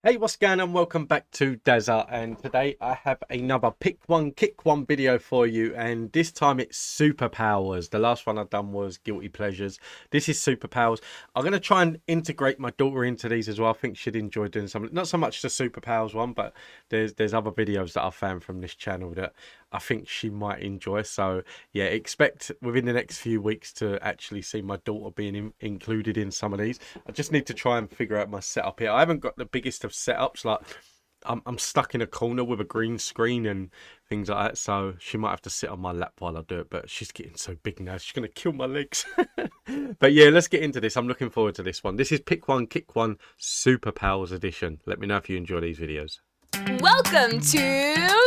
Hey, what's going on? Welcome back to Dazza, and today I have another pick one, kick one video for you, and this time it's Superpowers. The last one I've done was Guilty Pleasures. This is Superpowers. I'm going to try and integrate my daughter into these as well. I think she'd enjoy doing some, not so much the Superpowers one, but there's other videos that I've found from this channel that I think she might enjoy. So yeah, expect within the next few weeks to actually see my daughter being included in some of these. I just need to try and figure out my setup here. I haven't got the biggest of setups. Like I'm stuck in a corner with a green screen and things like that, so she might have to sit on my lap while I do it, but she's getting so big now she's gonna kill my legs. But yeah, let's get into this. I'm looking forward to this one. This is Pick One Kick One Superpowers edition. Let me know if you enjoy these videos. Welcome to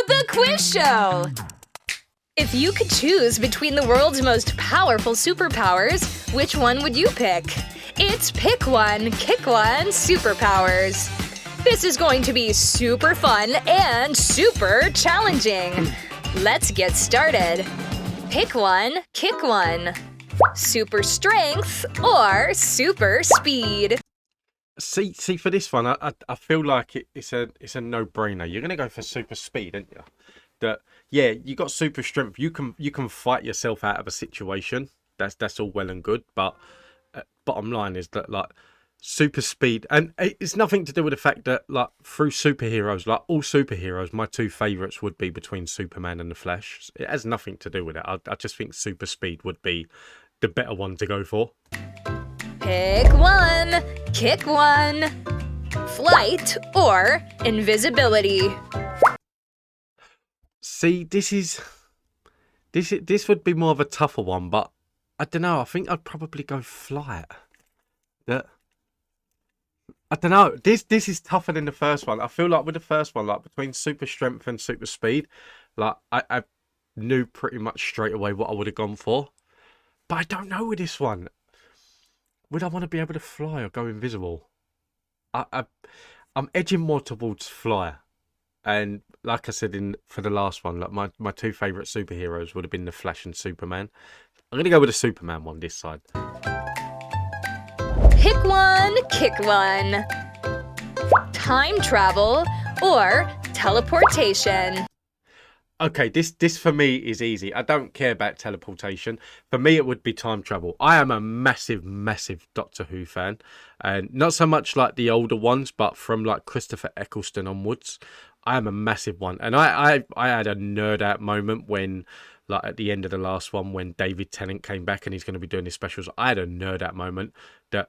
the quiz show. If you could choose between the world's most powerful superpowers, which one would you pick? It's Pick One Kick One Superpowers. This is going to be super fun and super challenging. Let's get started. Pick one, kick one. Super strength or super speed? See, for this one, I feel like it's a no-brainer. You're gonna go for super speed, aren't you? That yeah, you got super strength. You can fight yourself out of a situation. That's all well and good, but bottom line is that like super speed, and it's nothing to do with the fact that like through superheroes, like all superheroes, my two favorites would be between Superman and the Flash. It has nothing to do with it. I just think super speed would be the better one to go for. Pick one, kick one. Flight or invisibility? See, this would be more of a tougher one, but I don't know. I think I'd probably go flight. That I don't know. This is tougher than the first one. I feel like with the first one, like between super strength and super speed, like I knew pretty much straight away what I would have gone for. But I don't know with this one. Would I want to be able to fly or go invisible? I'm edging more towards fly. And like I said for the last one, like my two favourite superheroes would have been the Flash and Superman. I'm gonna go with the Superman one this side. Pick one, kick one. Time travel or teleportation? Okay, this for me is easy. I don't care about teleportation. For me, it would be time travel. I am a massive, massive Doctor Who fan. And not so much like the older ones, but from like Christopher Eccleston onwards, I am a massive one. And I had a nerd out moment when, like at the end of the last one, when David Tennant came back and he's going to be doing his specials. I had a nerd out moment that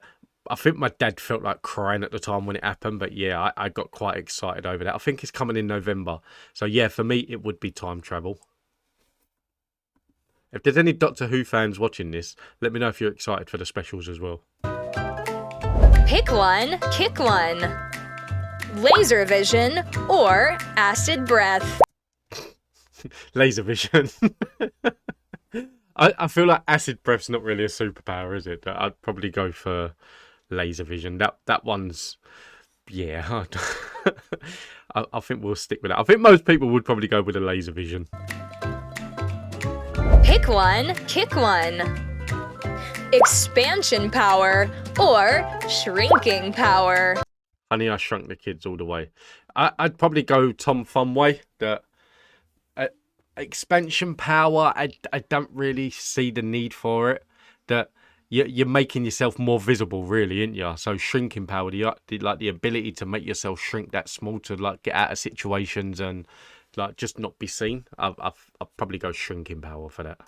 I think my dad felt like crying at the time when it happened, but yeah, I got quite excited over that. I think it's coming in November. So yeah, for me, it would be time travel. If there's any Doctor Who fans watching this, let me know if you're excited for the specials as well. Pick one, kick one. Laser vision or acid breath? Laser vision. I feel like acid breath's not really a superpower, is it? I'd probably go for laser vision. That one's, yeah. I think we'll stick with that. I think most people would probably go with a laser vision. Pick one, kick one. Expansion power or shrinking power? Honey, I Shrunk the Kids all the way. I'd probably go Tom Funway. The expansion power, I don't really see the need for it. That you're making yourself more visible, really, aren't you? So shrinking power, the ability to make yourself shrink that small to like get out of situations and like just not be seen. I'll probably go shrinking power for that.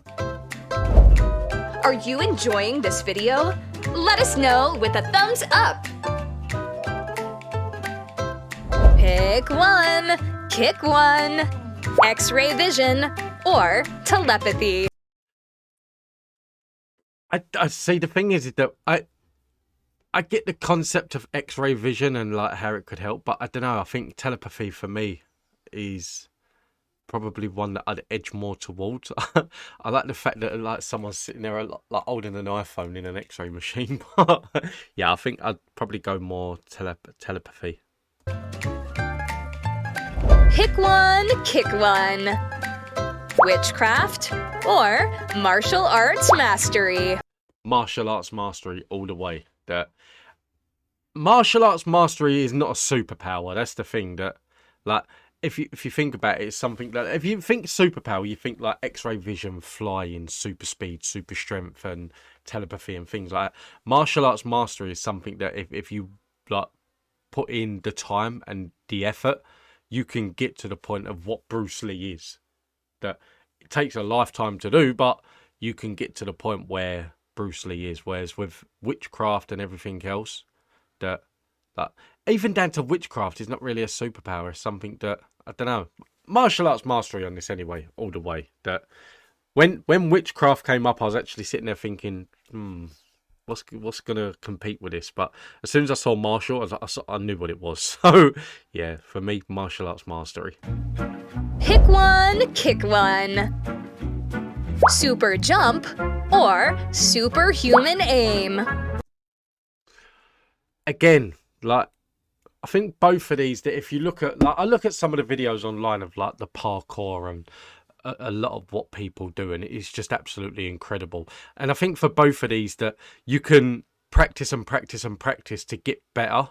Are you enjoying this video? Let us know with a thumbs up. Pick one, kick one. X-ray vision or telepathy? I see. The thing is that I get the concept of X-ray vision and like how it could help, but I don't know. I think telepathy for me is probably one that I'd edge more towards. I like the fact that like someone's sitting there like holding an iPhone in an X-ray machine. But yeah, I think I'd probably go more telepathy. Pick one, kick one. Witchcraft or martial arts mastery? Martial arts mastery all the way. That martial arts mastery is not a superpower. That's the thing that, like, if you think about it, it's something that if you think superpower, you think like X-ray vision, flying, super speed, super strength, and telepathy and things like that. Martial arts mastery is something that if you like put in the time and the effort, you can get to the point of what Bruce Lee is. That it takes a lifetime to do, but you can get to the point where Bruce Lee is. Whereas with witchcraft and everything else, that even down to witchcraft is not really a superpower. It's something that I don't know. Martial arts mastery on this anyway, all the way. That when witchcraft came up, I was actually sitting there thinking, what's gonna compete with this? But as soon as I saw martial, I knew what it was. So yeah, for me, martial arts mastery. Pick one, kick one. Super jump or superhuman aim. Again, like, I think both of these, that if you look at, like, I look at some of the videos online of like the parkour and a lot of what people do, and it's just absolutely incredible. And I think for both of these that you can practice and practice and practice to get better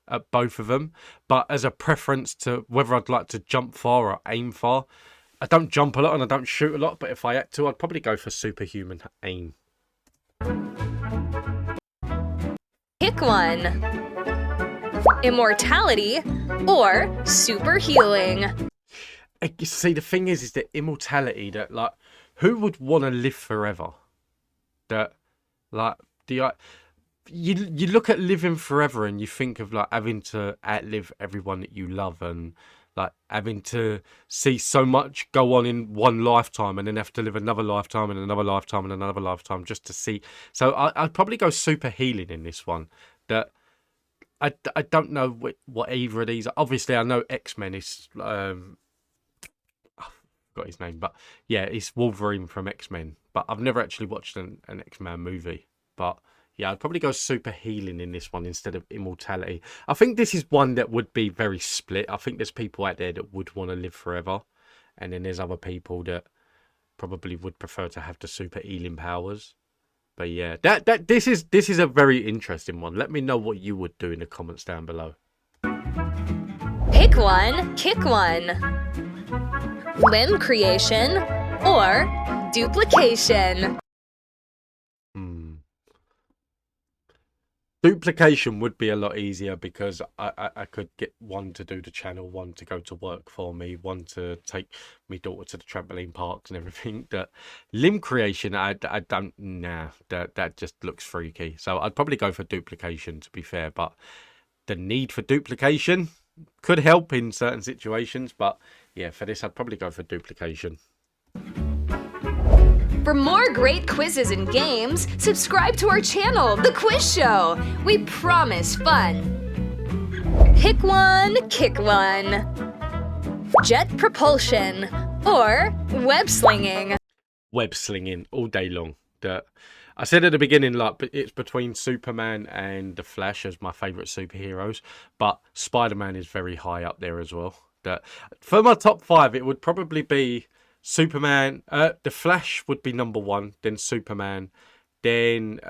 at both of them. But as a preference to whether I'd like to jump far or aim far, I don't jump a lot and I don't shoot a lot, but if I had to, I'd probably go for superhuman aim. Pick one. Immortality or super healing. You see, the thing is that immortality, that like, who would want to live forever? That, like, you look at living forever and you think of like having to outlive everyone that you love, and like having to see so much go on in one lifetime and then have to live another lifetime and another lifetime and another lifetime just to see. So I'd probably go super healing in this one. That I don't know what either of these. Obviously, I know X-Men is I forgot his name, but yeah, it's Wolverine from X-Men. But I've never actually watched an X-Men movie. But yeah, I'd probably go super healing in this one instead of immortality. I think this is one that would be very split. I think there's people out there that would want to live forever, and then there's other people that probably would prefer to have the super healing powers. But yeah, this is a very interesting one. Let me know what you would do in the comments down below. Pick one, kick one. Limb creation or duplication. Duplication would be a lot easier because I could get one to do the channel, one to go to work for me, one to take my daughter to the trampoline parks and everything. That limb creation, I don't, nah, that just looks freaky. So I'd probably go for duplication, to be fair. But the need for duplication could help in certain situations. But yeah, for this, I'd probably go for duplication. For more great quizzes and games, subscribe to our channel, The Quiz Show. We promise fun. Pick one, kick one. Jet propulsion or web slinging. Web slinging all day long. I said at the beginning, like, it's between Superman and the Flash as my favourite superheroes, but Spider-Man is very high up there as well. For my top 5, it would probably be Superman, the Flash would be number 1, then Superman, then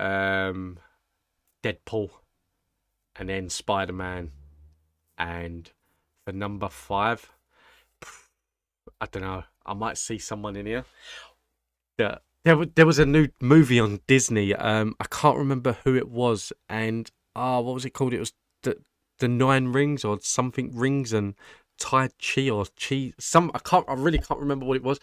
Deadpool, and then Spider-Man. And for number 5, I don't know, I might see someone in here. There was a new movie on Disney. I can't remember who it was, and what was it called? It was the 9 Rings or something rings and Tai Chi or Chi. I really can't remember what it was.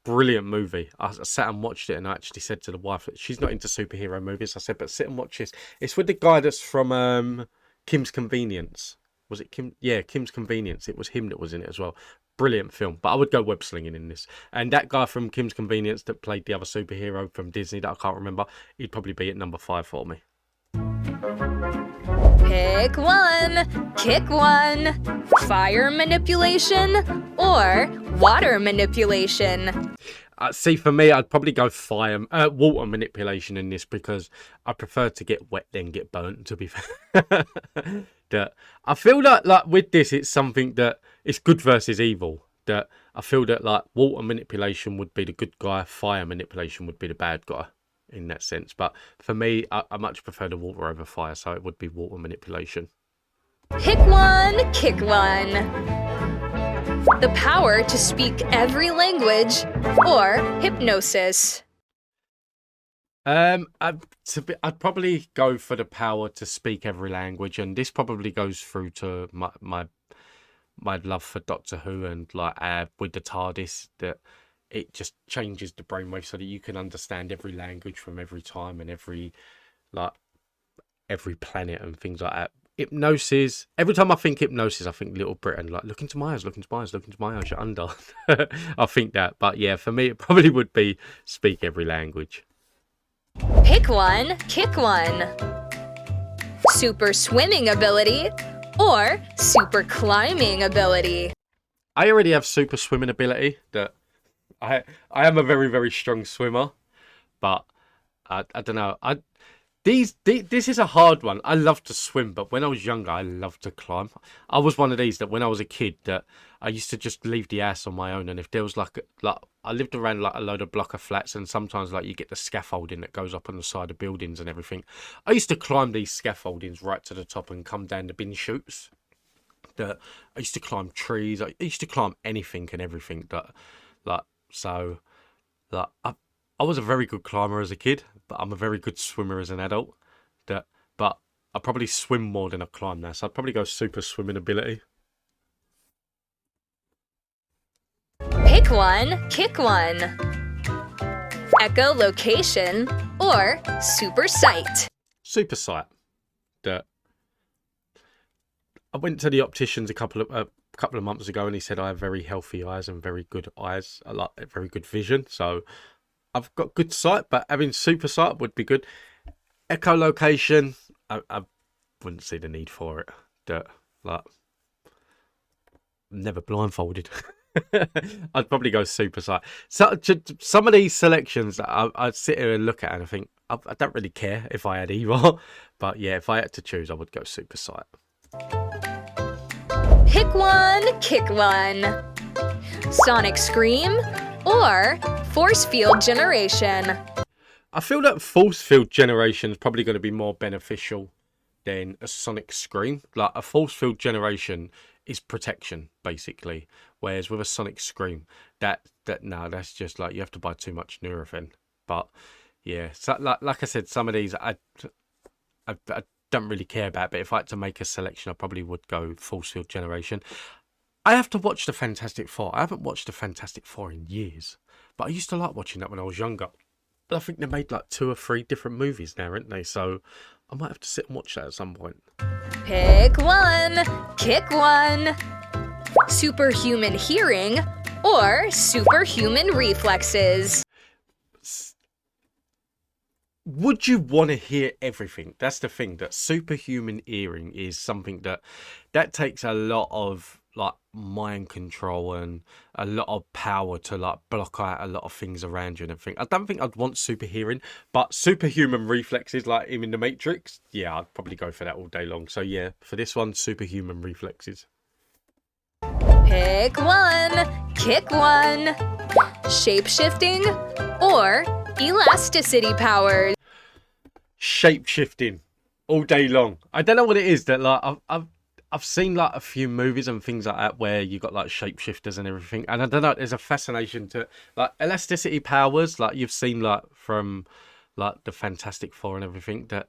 Brilliant movie. I sat and watched it, and I actually said to the wife that she's not into superhero movies. I said, but sit and watch this. It's with the guy that's from Kim's Convenience. Was it Kim? Yeah, Kim's Convenience. It was him that was in it as well. Brilliant film. But I would go web slinging in this. And that guy from Kim's Convenience that played the other superhero from Disney that I can't remember, he'd probably be at number 5 for me. Pick one, kick one. Fire manipulation or water manipulation. See, for me, I'd probably go water manipulation in this because I prefer to get wet than get burnt, to be fair. That I feel like with this, it's something that it's good versus evil. That I feel that like water manipulation would be the good guy, fire manipulation would be the bad guy. in that sense. But for me, I much prefer the water over fire, so it would be water manipulation. Pick one, kick one. The power to speak every language or hypnosis. I'd probably go for the power to speak every language, and this probably goes through to my love for Doctor Who and like with the TARDIS, that it just changes the brainwave so that you can understand every language from every time and every planet and things like that. Hypnosis. Every time I think hypnosis, I think Little Britain. Like, look into my eyes, look into my eyes, look into my eyes. You're under. I think that, but yeah, for me, it probably would be speak every language. Pick one, kick one. Super swimming ability or super climbing ability. I already have super swimming ability. That I am a very, very strong swimmer, but I don't know. This is a hard one. I love to swim, but when I was younger, I loved to climb. I was one of these that when I was a kid, that I used to just leave the house on my own, and if there was like I lived around like a load of block of flats, and sometimes like you get the scaffolding that goes up on the side of buildings and everything. I used to climb these scaffoldings right to the top and come down the bin chutes. That I used to climb trees. I used to climb anything and everything. That I was a very good climber as a kid, but I'm a very good swimmer as an adult. But I probably swim more than I climb now, so I'd probably go super swimming ability. Pick one, kick one. Echolocation or super sight. Super sight. That I went to the opticians a couple of months ago, and he said I have very healthy eyes and very good eyes. I like very good vision, so I've got good sight, but having super sight would be good. Echolocation, I wouldn't see the need for it. Like, never blindfolded. I'd probably go super sight. So some of these selections, I'd sit here and look at and I think I don't really care if I had either. But yeah, if I had to choose, I would go super sight. Pick one, kick one. Sonic scream or force field generation. I feel that force field generation is probably going to be more beneficial than a sonic scream. Like a force field generation is protection basically, whereas with a sonic scream, that's just like you have to buy too much Nurofen. But yeah, so like I said, some of these I don't really care about. But if I had to make a selection, I probably would go force field generation. I have to watch the Fantastic Four. I haven't watched the Fantastic Four in years, but I used to like watching that when I was younger. But I think they made like 2 or 3 different movies now, aren't they? So I might have to sit and watch that at some point. Pick one, kick one. Superhuman hearing or superhuman reflexes. Would you want to hear everything? That's the thing, that superhuman hearing is something that takes a lot of like mind control and a lot of power to like block out a lot of things around you and everything. I don't think I'd want super hearing, but superhuman reflexes like him in the Matrix, yeah, I'd probably go for that all day long. So yeah, for this one, superhuman reflexes. Pick one, kick one. Shape-shifting or elasticity powers. Shape-shifting all day long. I don't know what it is that like I've seen like a few movies and things like that where you got like shapeshifters and everything, and I don't know, there's a fascination to like elasticity powers, like you've seen like from like the Fantastic Four and everything, that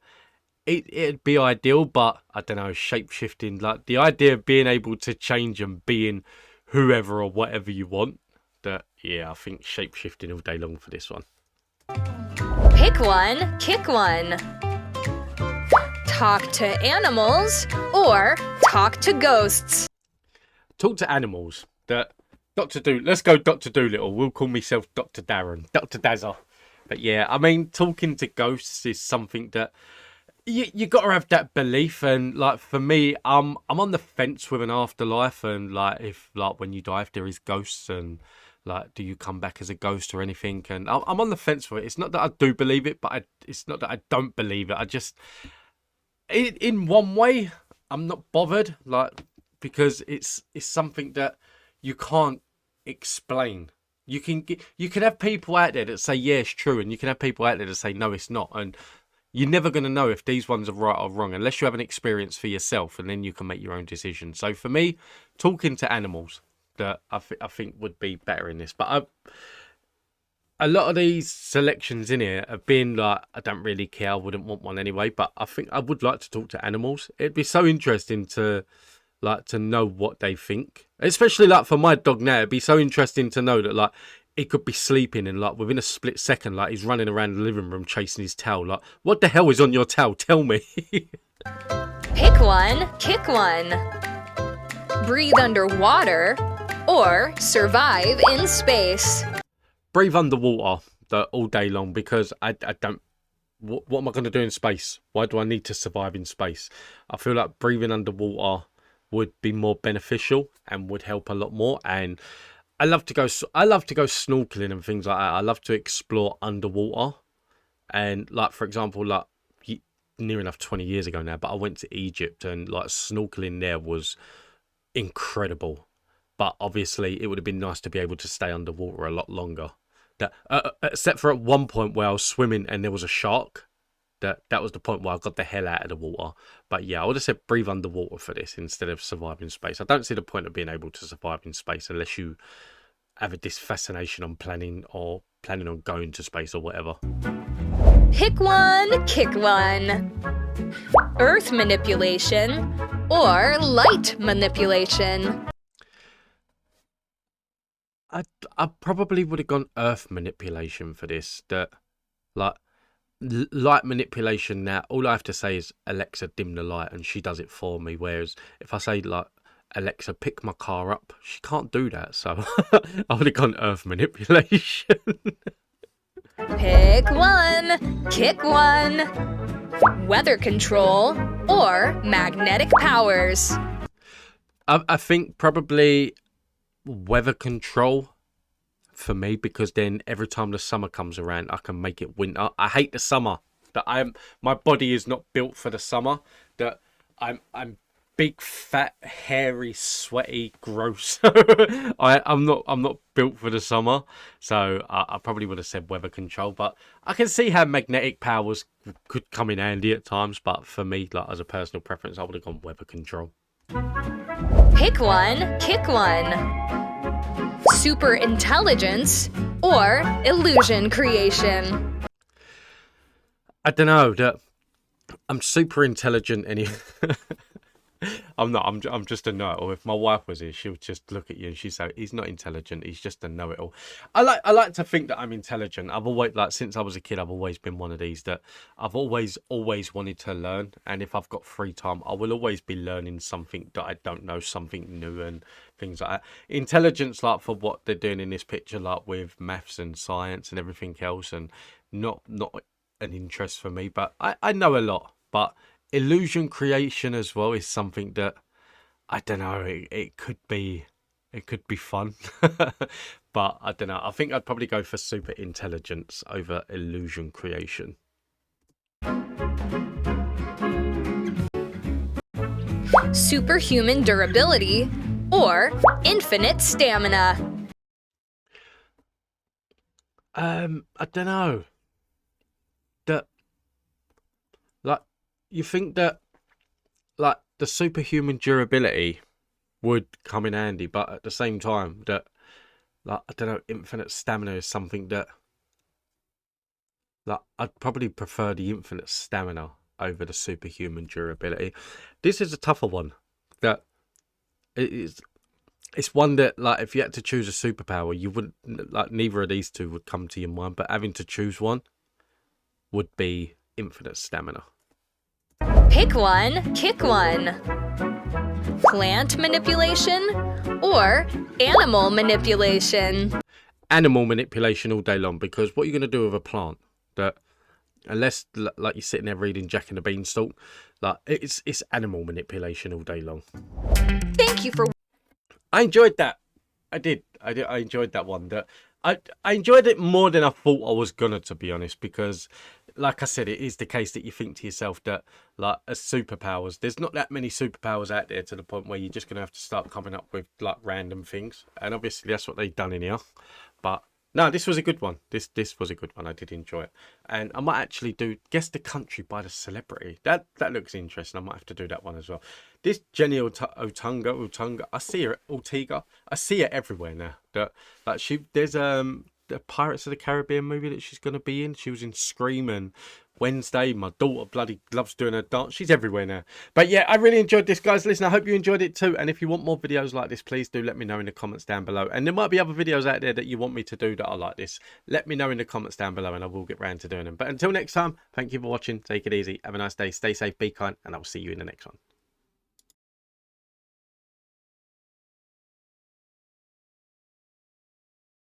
it'd be ideal, but I don't know, shapeshifting, like the idea of being able to change and being whoever or whatever you want, that yeah, I think shapeshifting all day long for this one. Pick one, kick one. Talk to animals or talk to ghosts. Talk to animals. That let's go Dr. Doolittle. We'll call myself Dr. Darren, Dr. Dazza. But yeah, I mean, talking to ghosts is something that you got to have that belief. And like for me, I'm on the fence with an afterlife, and like if like when you die, if there is ghosts, and like do you come back as a ghost or anything? And I'm on the fence for it. It's not that I do believe it, but it's not that I don't believe it. I just in one way, I'm not bothered, like because it's something that you can't explain. you can have people out there that say yeah it's true, and you can have people out there that say no it's not, and you're never going to know if these ones are right or wrong unless you have an experience for yourself, and then you can make your own decision. So for me, talking to animals that I think would be better in this. But a lot of these selections in here have been like, I don't really care, I wouldn't want one anyway, but I think I would like to talk to animals. It'd be so interesting to know what they think, especially like for my dog now. It'd be so interesting to know that like he could be sleeping and like within a split second like he's running around the living room chasing his tail. Like, what the hell is on your tail? Tell me. Pick one, kick one. Breathe underwater or survive in space. Breathe underwater all day long, because I don't. What am I going to do in space? Why do I need to survive in space? I feel like breathing underwater would be more beneficial and would help a lot more. And I love to go snorkeling and things like that. I love to explore underwater. And like, for example, like near enough 20 years ago now, but I went to Egypt, and like snorkeling there was incredible. But obviously it would have been nice to be able to stay underwater a lot longer. That except for at one point where I was swimming and there was a shark. That was the point where I got the hell out of the water. But yeah, I would have said breathe underwater for this instead of survive in space. I don't see the point of being able to survive in space unless you have this fascination on planning on going to space or whatever. Pick one, kick one. Earth manipulation or light manipulation. I probably would have gone earth manipulation for this. That like light manipulation, now all I have to say is Alexa dim the light and she does it for me, whereas if I say like Alexa pick my car up, she can't do that. So I would have gone earth manipulation. Pick one, kick one. Weather control or magnetic powers. I think probably weather control for me, because then every time the summer comes around I can make it winter. I hate the summer. My body is not built for the summer. That I'm big, fat, hairy, sweaty, gross. I'm not built for the summer. So I probably would have said weather control, but I can see how magnetic powers could come in handy at times. But for me, like as a personal preference, I would have gone weather control. Pick one, kick one. Super intelligence or illusion creation. I don't know. That I'm super intelligent anyway. I'm not. I'm just a know-it-all. If my wife was here, she would just look at you and she'd say, "He's not intelligent. He's just a know-it-all." I like to think that I'm intelligent. I've always, like, since I was a kid, I've always been one of these that I've always wanted to learn. And if I've got free time, I will always be learning something that I don't know, something new and things like that. Intelligence, like for what they're doing in this picture, like with maths and science and everything else, and not an interest for me. But I know a lot, but illusion creation as well is something that I don't know. It could be fun, but I don't know. I think I'd probably go for super intelligence over illusion creation. Superhuman durability or infinite stamina. I don't know. Like, you think that like the superhuman durability would come in handy, but at the same time that, like, I don't know, infinite stamina is something that, like, I'd probably prefer the infinite stamina over the superhuman durability. This is a tougher one. That it's one that, like, if you had to choose a superpower, you wouldn't, like, neither of these two would come to your mind, but having to choose one would be infinite stamina. Pick one, kick one. Plant manipulation or animal manipulation. Animal manipulation all day long, because what are you going to do with a plant that, unless like you're sitting there reading Jack and the Beanstalk, like it's animal manipulation all day long. Thank you for... I enjoyed that. I did. I enjoyed that one. That I enjoyed it more than I thought I was gonna, to be honest, because, like I said, it is the case that you think to yourself that, like, as superpowers, there's not that many superpowers out there to the point where you're just gonna have to start coming up with, like, random things, and obviously that's what they've done in here. But no, this was a good one. This was a good one. I did enjoy it, and I might actually do Guess the Country by the Celebrity. That looks interesting. I might have to do that one as well. This Jenny Otunga, I see her Ortega. I see her everywhere now. That there's the Pirates of the Caribbean movie that she's gonna be in. She was in Scream and Wednesday. My daughter bloody loves doing her dance. She's everywhere now. But yeah, I really enjoyed this, guys. Listen, I hope you enjoyed it too. And if you want more videos like this, please do let me know in the comments down below. And there might be other videos out there that you want me to do that are like this. Let me know in the comments down below and I will get round to doing them. But until next time, thank you for watching. Take it easy. Have a nice day. Stay safe, be kind, and I will see you in the next one.